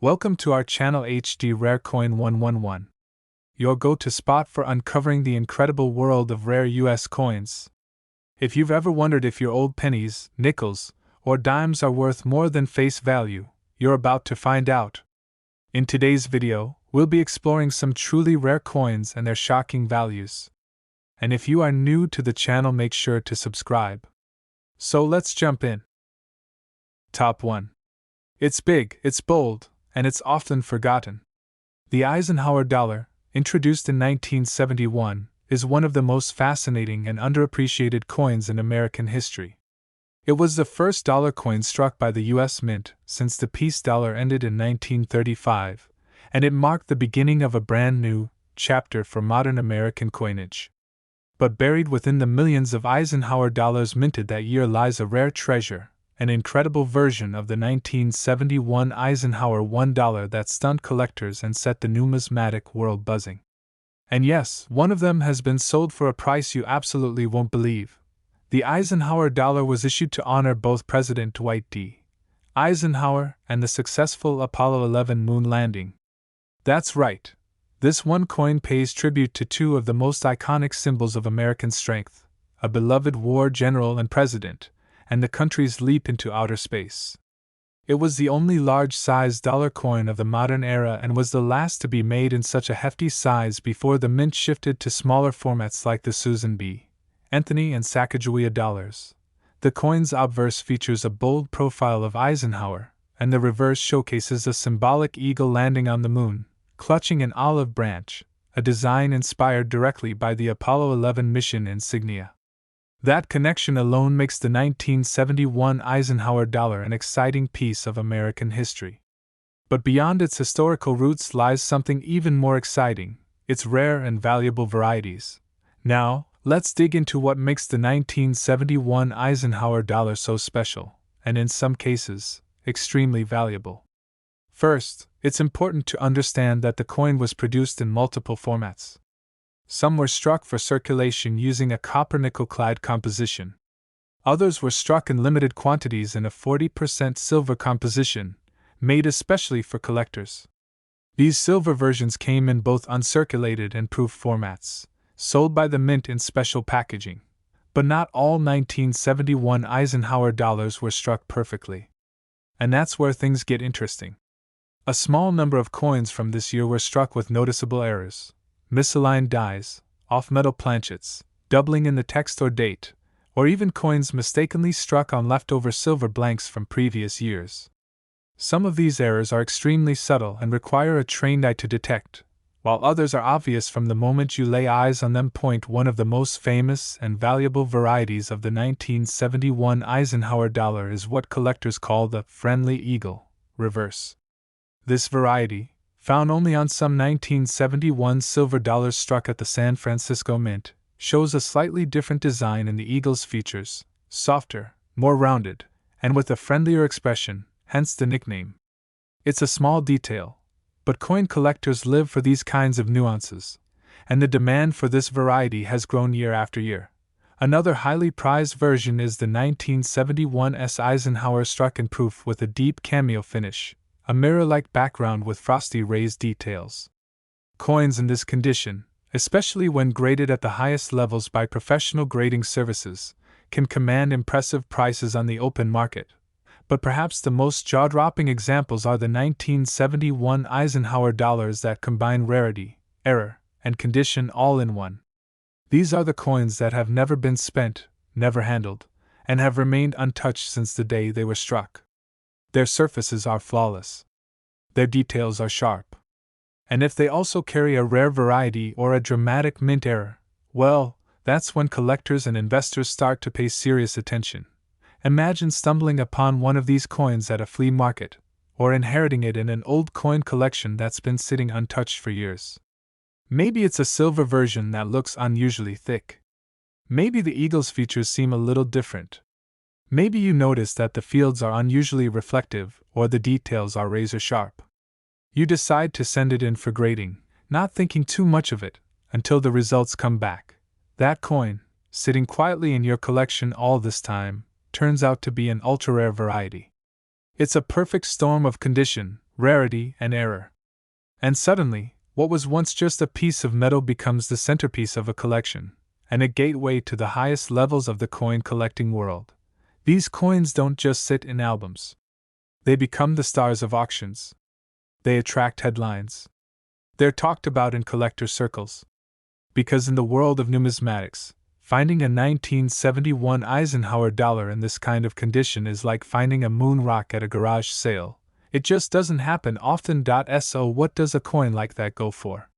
Welcome to our channel HD Rare Coin111, your go-to spot for uncovering the incredible world of rare US coins. If you've ever wondered if your old pennies, nickels, or dimes are worth more than face value, you're about to find out. In today's video, we'll be exploring some truly rare coins and their shocking values. And if you are new to the channel, make sure to subscribe. So let's jump in. Top 1. It's big, it's bold, and it's often forgotten. The Eisenhower Dollar, introduced in 1971, is one of the most fascinating and underappreciated coins in American history. It was the first dollar coin struck by the U.S. Mint since the peace dollar ended in 1935, and it marked the beginning of a brand new chapter for modern American coinage. But buried within the millions of Eisenhower dollars minted that year lies a rare treasure, an incredible version of the 1971 Eisenhower $1 that stunned collectors and set the numismatic world buzzing. And yes, one of them has been sold for a price you absolutely won't believe. The Eisenhower Dollar was issued to honor both President Dwight D. Eisenhower and the successful Apollo 11 moon landing. That's right. This one coin pays tribute to two of the most iconic symbols of American strength, a beloved war general and president, and the country's leap into outer space. It was the only large-sized dollar coin of the modern era and was the last to be made in such a hefty size before the mint shifted to smaller formats like the Susan B. Anthony and Sacagawea dollars. The coin's obverse features a bold profile of Eisenhower, and the reverse showcases a symbolic eagle landing on the moon, clutching an olive branch, a design inspired directly by the Apollo 11 mission insignia. That connection alone makes the 1971 Eisenhower Dollar an exciting piece of American history. But beyond its historical roots lies something even more exciting: its rare and valuable varieties. Now, let's dig into what makes the 1971 Eisenhower Dollar so special, and in some cases, extremely valuable. First, it's important to understand that the coin was produced in multiple formats. Some were struck for circulation using a copper-nickel-clad composition. Others were struck in limited quantities in a 40% silver composition, made especially for collectors. These silver versions came in both uncirculated and proof formats, sold by the mint in special packaging. But not all 1971 Eisenhower dollars were struck perfectly. And that's where things get interesting. A small number of coins from this year were struck with noticeable errors. Misaligned dies, off-metal planchets, doubling in the text or date, or even coins mistakenly struck on leftover silver blanks from previous years. Some of these errors are extremely subtle and require a trained eye to detect, while others are obvious from the moment you lay eyes on them. One of the most famous and valuable varieties of the 1971 Eisenhower Dollar is what collectors call the friendly eagle reverse. This variety, found only on some 1971 silver dollars struck at the San Francisco Mint, shows a slightly different design in the eagle's features, softer, more rounded, and with a friendlier expression, hence the nickname. It's a small detail, but coin collectors live for these kinds of nuances, and the demand for this variety has grown year after year. Another highly prized version is the 1971 S. Eisenhower struck in proof with a deep cameo finish, a mirror-like background with frosty raised details. Coins in this condition, especially when graded at the highest levels by professional grading services, can command impressive prices on the open market. But perhaps the most jaw-dropping examples are the 1971 Eisenhower dollars that combine rarity, error, and condition all in one. These are the coins that have never been spent, never handled, and have remained untouched since the day they were struck. Their surfaces are flawless. Their details are sharp. And if they also carry a rare variety or a dramatic mint error, well, that's when collectors and investors start to pay serious attention. Imagine stumbling upon one of these coins at a flea market, or inheriting it in an old coin collection that's been sitting untouched for years. Maybe it's a silver version that looks unusually thick. Maybe the eagle's features seem a little different. Maybe you notice that the fields are unusually reflective or the details are razor sharp. You decide to send it in for grading, not thinking too much of it, until the results come back. That coin, sitting quietly in your collection all this time, turns out to be an ultra-rare variety. It's a perfect storm of condition, rarity, and error. And suddenly, what was once just a piece of metal becomes the centerpiece of a collection, and a gateway to the highest levels of the coin collecting world. These coins don't just sit in albums. They become the stars of auctions. They attract headlines. They're talked about in collector circles. Because in the world of numismatics, finding a 1971 Eisenhower dollar in this kind of condition is like finding a moon rock at a garage sale. It just doesn't happen often. So what does a coin like that go for?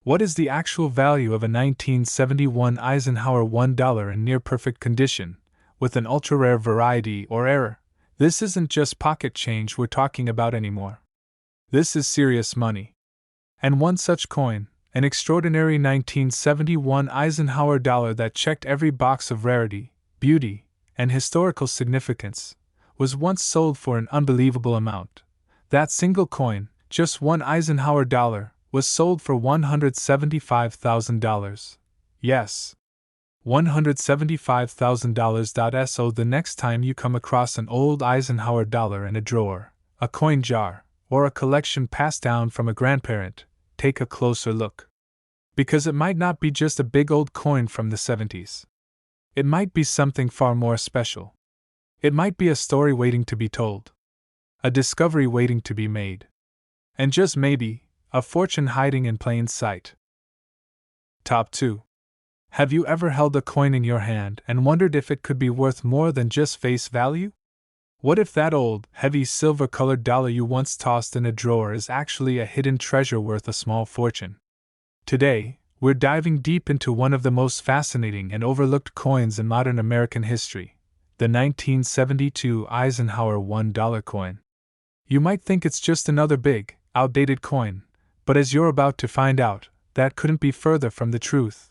What is the actual value of a 1971 Eisenhower $1 in near-perfect condition, with an ultra-rare variety or error? This isn't just pocket change we're talking about anymore. This is serious money. And one such coin, an extraordinary 1971 Eisenhower dollar that checked every box of rarity, beauty, and historical significance, was once sold for an unbelievable amount. That single coin, just one Eisenhower dollar, was sold for $175,000. Yes, $175,000. So the next time you come across an old Eisenhower dollar in a drawer, a coin jar, or a collection passed down from a grandparent, take a closer look. Because it might not be just a big old coin from the 70s. It might be something far more special. It might be a story waiting to be told. A discovery waiting to be made. And just maybe, a fortune hiding in plain sight. Top 2. Have you ever held a coin in your hand and wondered if it could be worth more than just face value? What if that old, heavy silver-colored dollar you once tossed in a drawer is actually a hidden treasure worth a small fortune? Today, we're diving deep into one of the most fascinating and overlooked coins in modern American history, the 1972 Eisenhower $1 coin. You might think it's just another big, outdated coin, but as you're about to find out, that couldn't be further from the truth.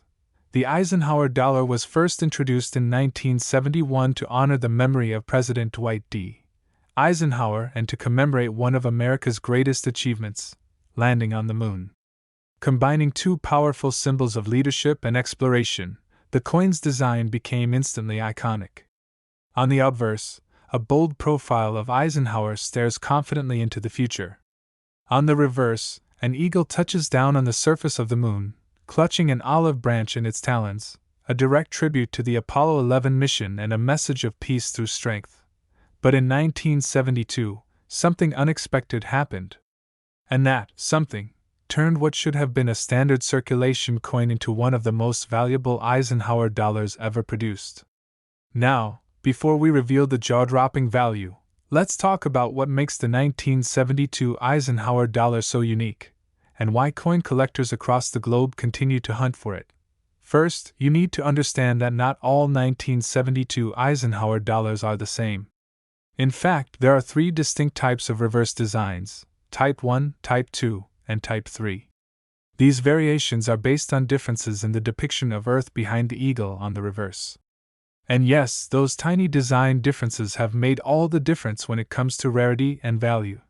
The Eisenhower dollar was first introduced in 1971 to honor the memory of President Dwight D. Eisenhower and to commemorate one of America's greatest achievements, landing on the moon. Combining two powerful symbols of leadership and exploration, the coin's design became instantly iconic. On the obverse, a bold profile of Eisenhower stares confidently into the future. On the reverse, an eagle touches down on the surface of the moon, clutching an olive branch in its talons, a direct tribute to the Apollo 11 mission and a message of peace through strength. But in 1972, something unexpected happened. And that something turned what should have been a standard circulation coin into one of the most valuable Eisenhower dollars ever produced. Now, before we reveal the jaw-dropping value, let's talk about what makes the 1972 Eisenhower dollar so unique, and why coin collectors across the globe continue to hunt for it. First, you need to understand that not all 1972 Eisenhower dollars are the same. In fact, there are three distinct types of reverse designs: Type 1, Type 2, and Type 3. These variations are based on differences in the depiction of Earth behind the eagle on the reverse. And yes, those tiny design differences have made all the difference when it comes to rarity and value.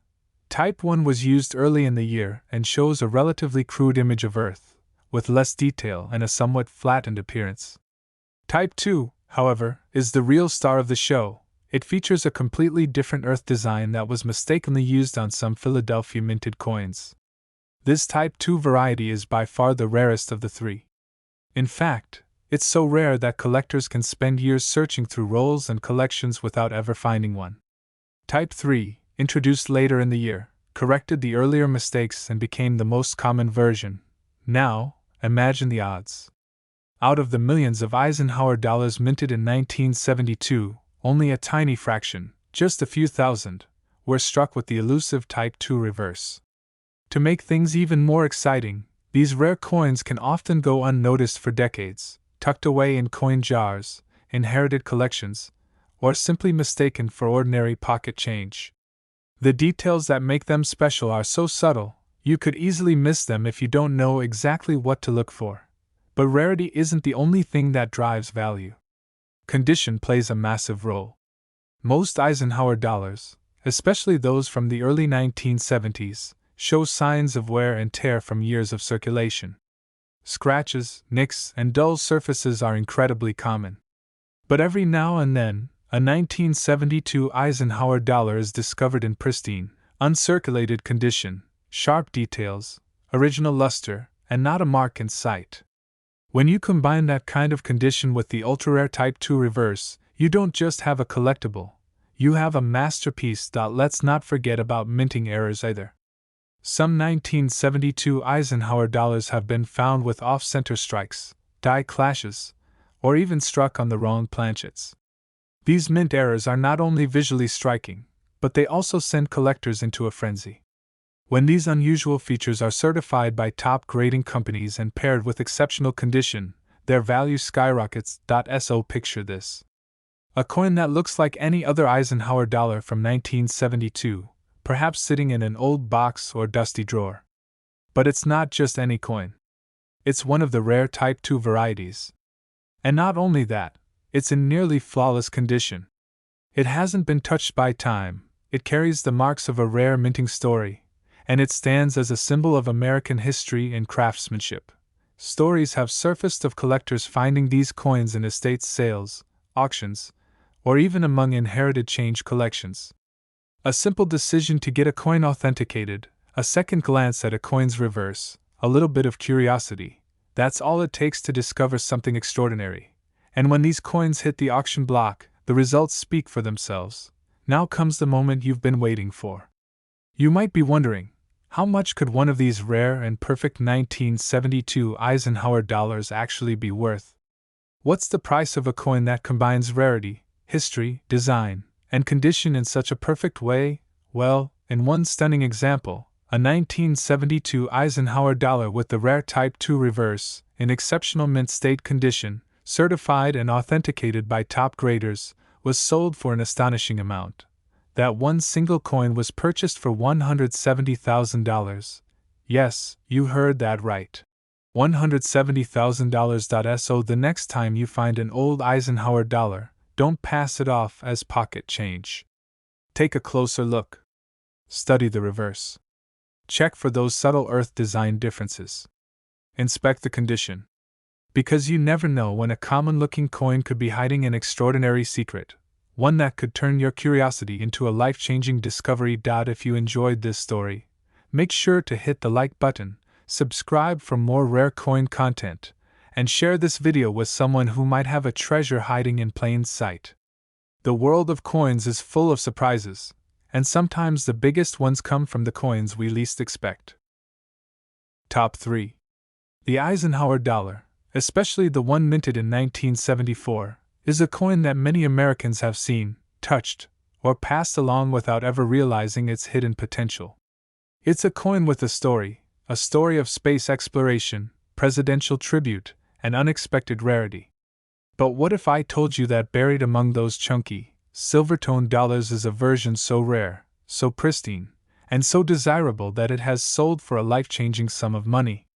Type 1 was used early in the year and shows a relatively crude image of Earth, with less detail and a somewhat flattened appearance. Type 2, however, is the real star of the show. It features a completely different Earth design that was mistakenly used on some Philadelphia minted coins. This Type 2 variety is by far the rarest of the three. In fact, it's so rare that collectors can spend years searching through rolls and collections without ever finding one. Type 3, introduced later in the year, corrected the earlier mistakes and became the most common version. Now, imagine the odds. Out of the millions of Eisenhower dollars minted in 1972, only a tiny fraction, just a few thousand, were struck with the elusive Type 2 reverse. To make things even more exciting, these rare coins can often go unnoticed for decades, tucked away in coin jars, inherited collections, or simply mistaken for ordinary pocket change. The details that make them special are so subtle, you could easily miss them if you don't know exactly what to look for. But rarity isn't the only thing that drives value. Condition plays a massive role. Most Eisenhower dollars, especially those from the early 1970s, show signs of wear and tear from years of circulation. Scratches, nicks, and dull surfaces are incredibly common. But every now and then, a 1972 Eisenhower dollar is discovered in pristine, Uncirculated condition, sharp details, original luster, and not a mark in sight. When you combine that kind of condition with the ultra-rare Type II reverse, you don't just have a collectible, you have a masterpiece. Let's not forget about minting errors either. Some 1972 Eisenhower dollars have been found with off-center strikes, die clashes, or even struck on the wrong planchets. These mint errors are not only visually striking, but they also send collectors into a frenzy. When these unusual features are certified by top grading companies and paired with exceptional condition, their value skyrockets. So picture this. A coin that looks like any other Eisenhower dollar from 1972, perhaps sitting in an old box or dusty drawer. But it's not just any coin. It's one of the rare Type II varieties. And not only that, it's in nearly flawless condition. It hasn't been touched by time, it carries the marks of a rare minting story, and it stands as a symbol of American history and craftsmanship. Stories have surfaced of collectors finding these coins in estate sales, auctions, or even among inherited change collections. A simple decision to get a coin authenticated, a second glance at a coin's reverse, a little bit of curiosity, that's all it takes to discover something extraordinary. And when these coins hit the auction block, the results speak for themselves. Now comes the moment you've been waiting for. You might be wondering, how much could one of these rare and perfect 1972 Eisenhower dollars actually be worth? What's the price of a coin that combines rarity, history, design, and condition in such a perfect way? Well, in one stunning example, a 1972 Eisenhower dollar with the rare Type II reverse, in exceptional mint state condition, certified and authenticated by top graders, was sold for an astonishing amount. That one single coin was purchased for $170,000. Yes, you heard that right. $170,000. So the next time you find an old Eisenhower dollar, don't pass it off as pocket change. Take a closer look. Study the reverse. Check for those subtle earth design differences. Inspect the condition. Because you never know when a common-looking coin could be hiding an extraordinary secret, one that could turn your curiosity into a life-changing discovery. If you enjoyed this story, make sure to hit the like button, subscribe for more rare coin content, and share this video with someone who might have a treasure hiding in plain sight. The world of coins is full of surprises, and sometimes the biggest ones come from the coins we least expect. Top 3. The Eisenhower dollar, especially the one minted in 1974, is a coin that many Americans have seen, touched, or passed along without ever realizing its hidden potential. It's a coin with a story of space exploration, presidential tribute, and unexpected rarity. But what if I told you that buried among those chunky, silver-toned dollars is a version so rare, so pristine, and so desirable that it has sold for a life-changing sum of money?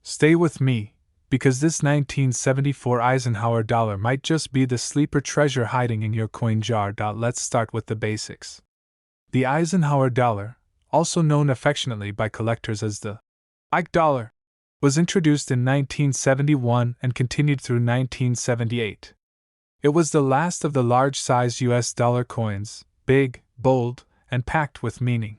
Stay with me, because this 1974 Eisenhower dollar might just be the sleeper treasure hiding in your coin jar. Let's start with the basics. The Eisenhower dollar, also known affectionately by collectors as the Ike dollar, was introduced in 1971 and continued through 1978. It was the last of the large-size US dollar coins, big, bold, and packed with meaning.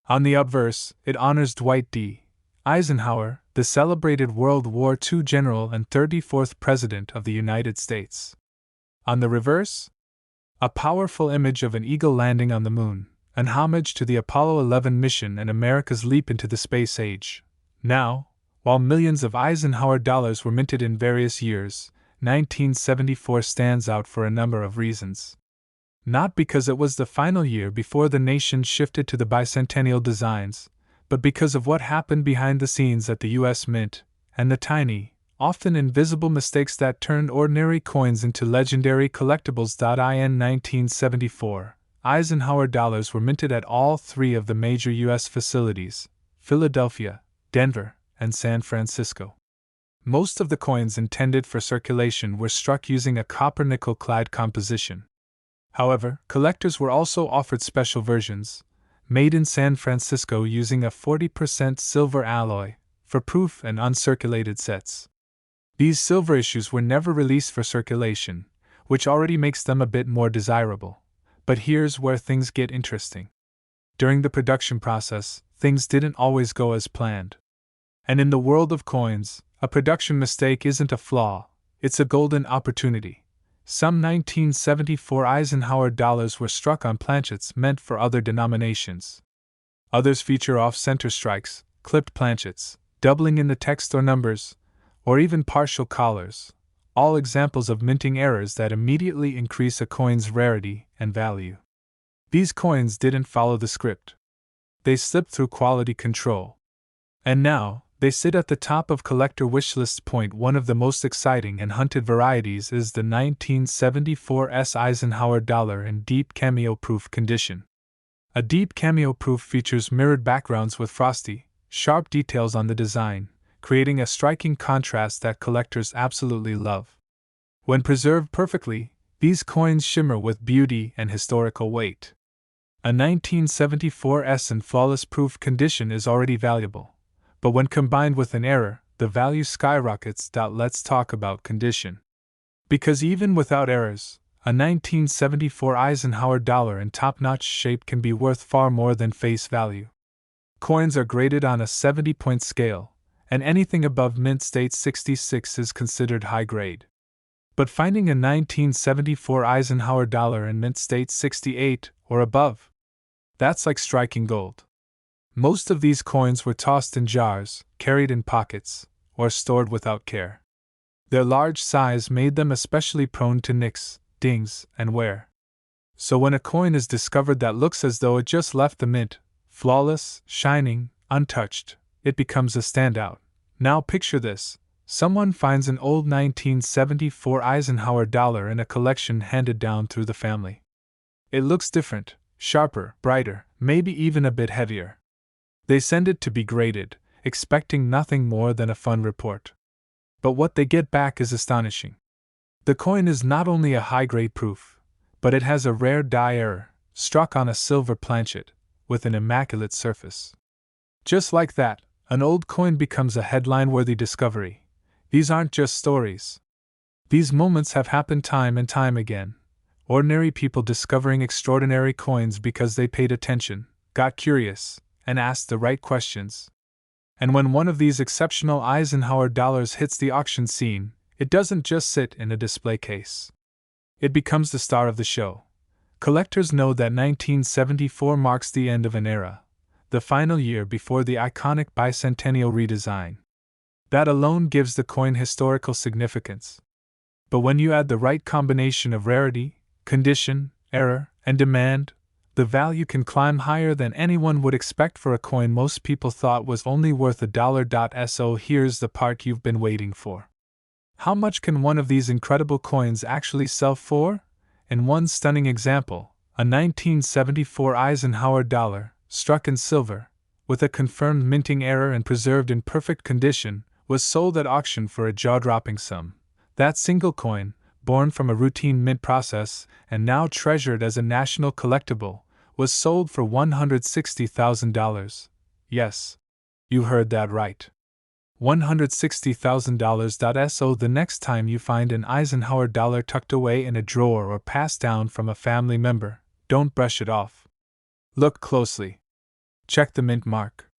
On the obverse, it honors Dwight D. Eisenhower, the celebrated World War II general and 34th President of the United States. On the reverse, a powerful image of an eagle landing on the moon, an homage to the Apollo 11 mission and America's leap into the space age. Now, while millions of Eisenhower dollars were minted in various years, 1974 stands out for a number of reasons. Not because it was the final year before the nation shifted to the bicentennial designs, but because of what happened behind the scenes at the U.S. Mint, and the tiny, often invisible mistakes that turned ordinary coins into legendary collectibles. In 1974, Eisenhower dollars were minted at all three of the major U.S. facilities: Philadelphia, Denver, and San Francisco. Most of the coins intended for circulation were struck using a copper-nickel clad composition. However, collectors were also offered special versions, made in San Francisco using a 40% silver alloy, for proof and uncirculated sets. These silver issues were never released for circulation, which already makes them a bit more desirable. But here's where things get interesting. during the production process, things didn't always go as planned. And in the world of coins, a production mistake isn't a flaw, it's a golden opportunity. Some 1974 Eisenhower dollars were struck on planchets meant for other denominations. Others feature off-center strikes, clipped planchets, doubling in the text or numbers, or even partial collars, all examples of minting errors that immediately increase a coin's rarity and value. These coins didn't follow the script. They slipped through quality control. And now, they sit at the top of collector wishlists. One of the most exciting and hunted varieties is the 1974 Eisenhower Dollar in deep cameo-proof condition. A deep cameo-proof features mirrored backgrounds with frosty, sharp details on the design, creating a striking contrast that collectors absolutely love. When preserved perfectly, these coins shimmer with beauty and historical weight. A 1974 in flawless proof condition is already valuable, but when combined with an error, the value skyrockets. Let's talk about condition. Because even without errors, a 1974 Eisenhower dollar in top-notch shape can be worth far more than face value. Coins are graded on a 70-point scale, and anything above mint state 66 is considered high grade. But finding a 1974 Eisenhower dollar in mint state 68 or above, that's like striking gold. Most of these coins were tossed in jars, carried in pockets, or stored without care. Their large size made them especially prone to nicks, dings, and wear. So when a coin is discovered that looks as though it just left the mint, flawless, shining, untouched, it becomes a standout. Now picture this. Someone finds an old 1974 Eisenhower dollar in a collection handed down through the family. It looks different, sharper, brighter, maybe even a bit heavier. They send it to be graded, expecting nothing more than a fun report. But what they get back is astonishing. The coin is not only a high-grade proof, but it has a rare die error, struck on a silver planchet, with an immaculate surface. Just like that, an old coin becomes a headline-worthy discovery. These aren't just stories. These moments have happened time and time again. Ordinary people discovering extraordinary coins because they paid attention, got curious, and asked the right questions. And when one of these exceptional Eisenhower dollars hits the auction scene, it doesn't just sit in a display case. It becomes the star of the show. Collectors know that 1974 marks the end of an era, the final year before the iconic bicentennial redesign. That alone gives the coin historical significance. But when you add the right combination of rarity, condition, error, and demand, the value can climb higher than anyone would expect for a coin most people thought was only worth $1. So here's the part you've been waiting for. How much can one of these incredible coins actually sell for? In one stunning example, a 1974 Eisenhower dollar, struck in silver, with a confirmed minting error and preserved in perfect condition, was sold at auction for a jaw-dropping sum. That single coin, born from a routine mint process and now treasured as a national collectible, was sold for $160,000. Yes, you heard that right. $160,000. So the next time you find an Eisenhower dollar tucked away in a drawer or passed down from a family member, don't brush it off. Look closely. Check the mint mark.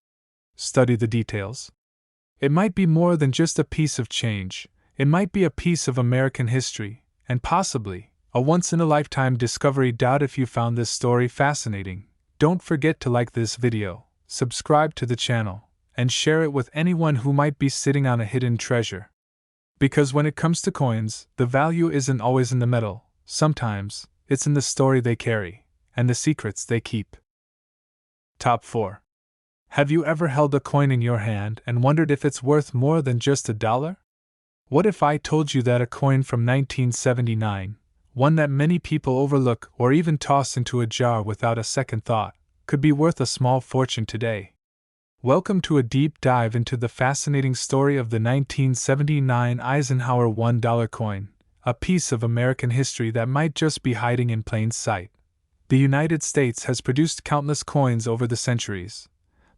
Study the details. It might be more than just a piece of change. It might be a piece of American history, and possibly a once-in-a-lifetime discovery. If you found this story fascinating, don't forget to like this video, subscribe to the channel, and share it with anyone who might be sitting on a hidden treasure. Because when it comes to coins, the value isn't always in the metal. Sometimes, it's in the story they carry, and the secrets they keep. Top 4. Have you ever held a coin in your hand and wondered if it's worth more than just $1? What if I told you that a coin from 1979, one that many people overlook or even toss into a jar without a second thought, could be worth a small fortune today? Welcome to a deep dive into the fascinating story of the 1979 Eisenhower $1 coin, a piece of American history that might just be hiding in plain sight. The United States has produced countless coins over the centuries,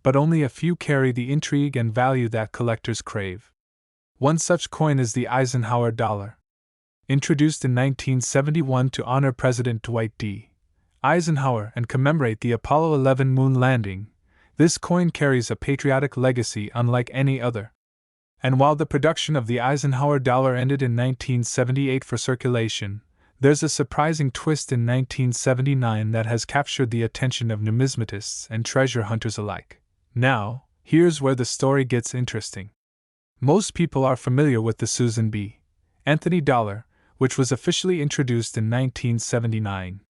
but only a few carry the intrigue and value that collectors crave. One such coin is the Eisenhower Dollar. Introduced in 1971 to honor President Dwight D. Eisenhower and commemorate the Apollo 11 moon landing. This coin carries a patriotic legacy unlike any other. And while the production of the Eisenhower dollar ended in 1978 for circulation, there's a surprising twist in 1979 that has captured the attention of numismatists and treasure hunters alike. Now, here's where the story gets interesting. Most people are familiar with the Susan B. Anthony dollar, which was officially introduced in 1979.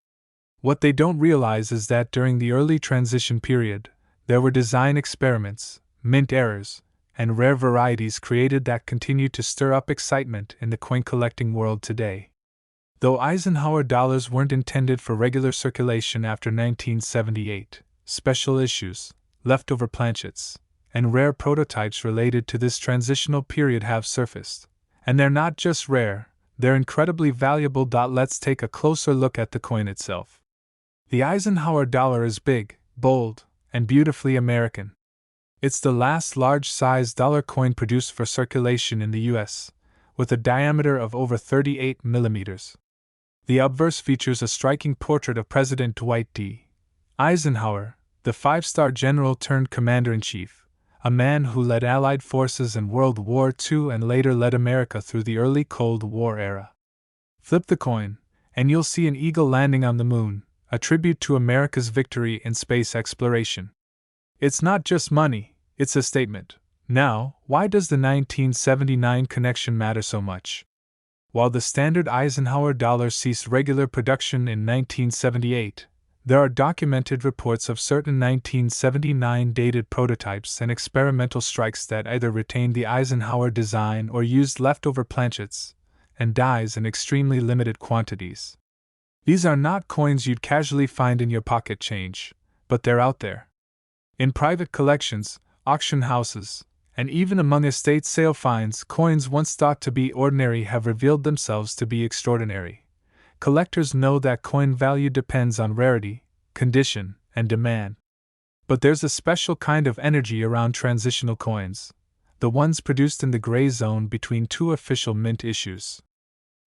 What they don't realize is that during the early transition period, there were design experiments, mint errors, and rare varieties created that continue to stir up excitement in the coin collecting world today. Though Eisenhower dollars weren't intended for regular circulation after 1978, special issues, leftover planchets, and rare prototypes related to this transitional period have surfaced. And they're not just rare, they're incredibly valuable. Let's take a closer look at the coin itself. The Eisenhower dollar is big, bold, and beautifully American. It's the last large-sized dollar coin produced for circulation in the U.S., with a diameter of over 38 millimeters. The obverse features a striking portrait of President Dwight D. Eisenhower, the five-star general turned commander-in-chief, a man who led Allied forces in World War II and later led America through the early Cold War era. Flip the coin, and you'll see an eagle landing on the moon, a tribute to America's victory in space exploration. It's not just money, it's a statement. Now, why does the 1979 connection matter so much? While the standard Eisenhower dollar ceased regular production in 1978, there are documented reports of certain 1979 dated prototypes and experimental strikes that either retained the Eisenhower design or used leftover planchets and dies in extremely limited quantities. These are not coins you'd casually find in your pocket change, but they're out there. In private collections, auction houses, and even among estate sale finds, coins once thought to be ordinary have revealed themselves to be extraordinary. Collectors know that coin value depends on rarity, condition, and demand. But there's a special kind of energy around transitional coins, the ones produced in the gray zone between two official mint issues.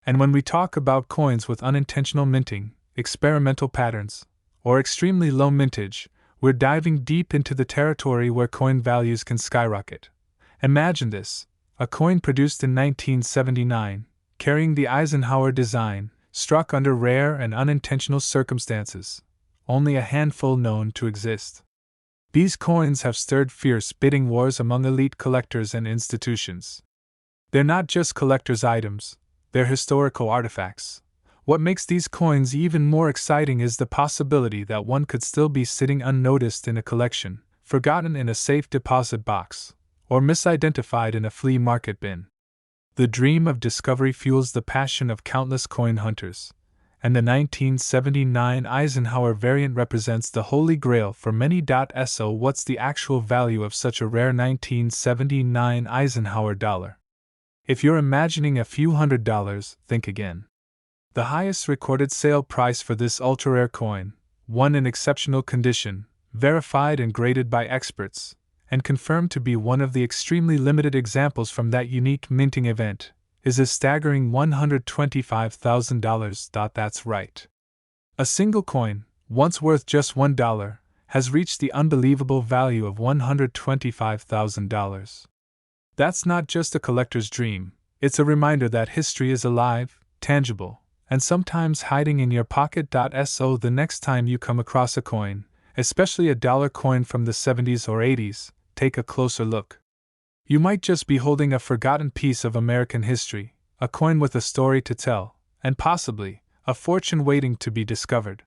And when we talk about coins with unintentional minting, experimental patterns, or extremely low mintage, we're diving deep into the territory where coin values can skyrocket. Imagine this: a coin produced in 1979, carrying the Eisenhower design, struck under rare and unintentional circumstances, only a handful known to exist. These coins have stirred fierce bidding wars among elite collectors and institutions. They're not just collector's items, they're historical artifacts. What makes these coins even more exciting is the possibility that one could still be sitting unnoticed in a collection, forgotten in a safe deposit box, or misidentified in a flea market bin. The dream of discovery fuels the passion of countless coin hunters, and the 1979 Eisenhower variant represents the holy grail for many. So, what's the actual value of such a rare 1979 Eisenhower dollar? If you're imagining a few $100s, think again. The highest recorded sale price for this ultra-rare coin, one in exceptional condition, verified and graded by experts, and confirmed to be one of the extremely limited examples from that unique minting event, is a staggering $125,000. That's right. A single coin, once worth just $1, has reached the unbelievable value of $125,000. That's not just a collector's dream, it's a reminder that history is alive, tangible, and sometimes hiding in your pocket. So the next time you come across a coin, especially a dollar coin from the 70s or 80s, take a closer look. You might just be holding a forgotten piece of American history, a coin with a story to tell, and possibly a fortune waiting to be discovered.